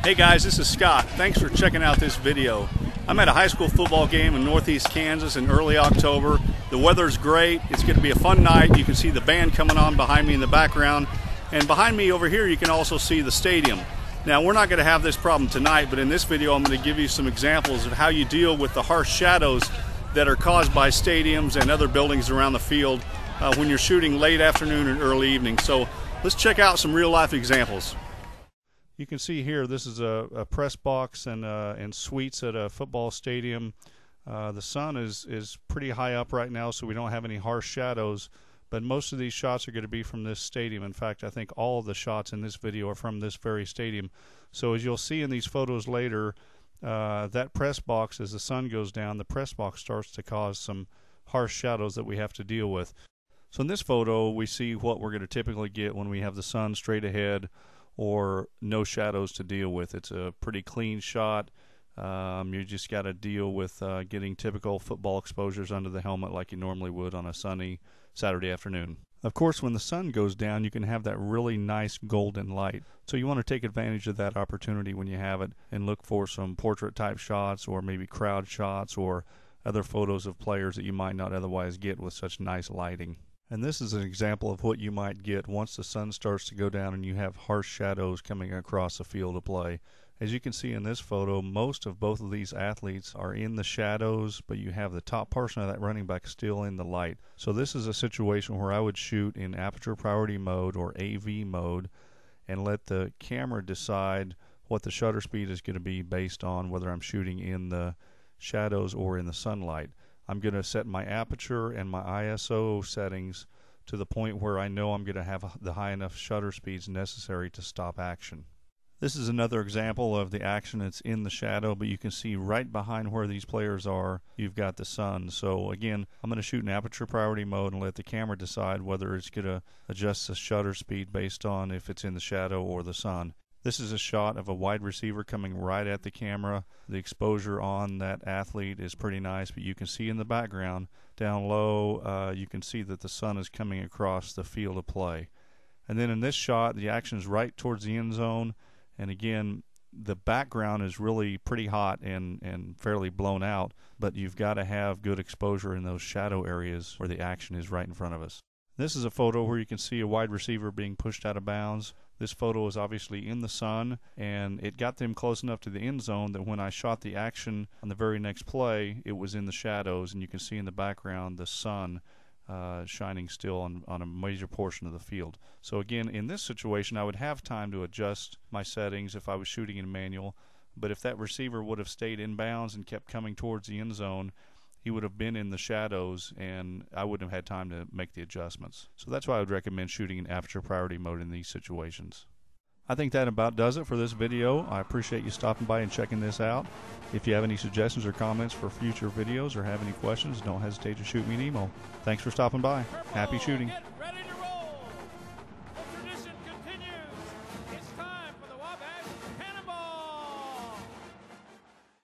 Hey guys, this is Scott. Thanks for checking out this video. I'm at a high school football game in Northeast Kansas in early October. The weather's great. It's going to be a fun night. You can see the band coming on behind me in the background. And behind me over here you can also see the stadium. Now we're not going to have this problem tonight, but in this video I'm going to give you some examples of how you deal with the harsh shadows that are caused by stadiums and other buildings around the field when you're shooting late afternoon and early evening. So let's check out some real life examples. You can see here this is a press box and suites at a football stadium. The sun is pretty high up right now, so we don't have any harsh shadows, but most of these shots are going to be from this stadium. In fact, I think all of the shots in this video are from this very stadium. So as you'll see in these photos later, that press box, as the sun goes down, the press box starts to cause some harsh shadows that we have to deal with. So in this photo we see what we're going to typically get when we have the sun straight ahead or no shadows to deal with. It's a pretty clean shot. You just got to deal with getting typical football exposures under the helmet like you normally would on a sunny Saturday afternoon. Of course, when the sun goes down, you can have that really nice golden light. So you want to take advantage of that opportunity when you have it and look for some portrait type shots or maybe crowd shots or other photos of players that you might not otherwise get with such nice lighting. And this is an example of what you might get once the sun starts to go down and you have harsh shadows coming across the field of play. As you can see in this photo, most of both of these athletes are in the shadows, but you have the top portion of that running back still in the light. So this is a situation where I would shoot in aperture priority mode or AV mode and let the camera decide what the shutter speed is going to be based on whether I'm shooting in the shadows or in the sunlight. I'm going to set my aperture and my ISO settings to the point where I know I'm going to have the high enough shutter speeds necessary to stop action. This is another example of the action that's in the shadow, but you can see right behind where these players are, you've got the sun. So again, I'm going to shoot in aperture priority mode and let the camera decide whether it's going to adjust the shutter speed based on if it's in the shadow or the sun. This is a shot of a wide receiver coming right at the camera. The exposure on that athlete is pretty nice, but you can see in the background down low, you can see that the sun is coming across the field of play. And then in this shot, the action is right towards the end zone, and again, the background is really pretty hot and fairly blown out, but you've got to have good exposure in those shadow areas where the action is right in front of us. This is a photo where you can see a wide receiver being pushed out of bounds. This photo is obviously in the sun, and it got them close enough to the end zone that when I shot the action on the very next play, it was in the shadows, and you can see in the background the sun shining still on a major portion of the field. So again, in this situation, I would have time to adjust my settings if I was shooting in manual, but if that receiver would have stayed in bounds and kept coming towards the end zone, he would have been in the shadows and I wouldn't have had time to make the adjustments. So that's why I would recommend shooting in aperture priority mode in these situations. I think that about does it for this video. I appreciate you stopping by and checking this out. If you have any suggestions or comments for future videos or have any questions, don't hesitate to shoot me an email. Thanks for stopping by. Happy shooting.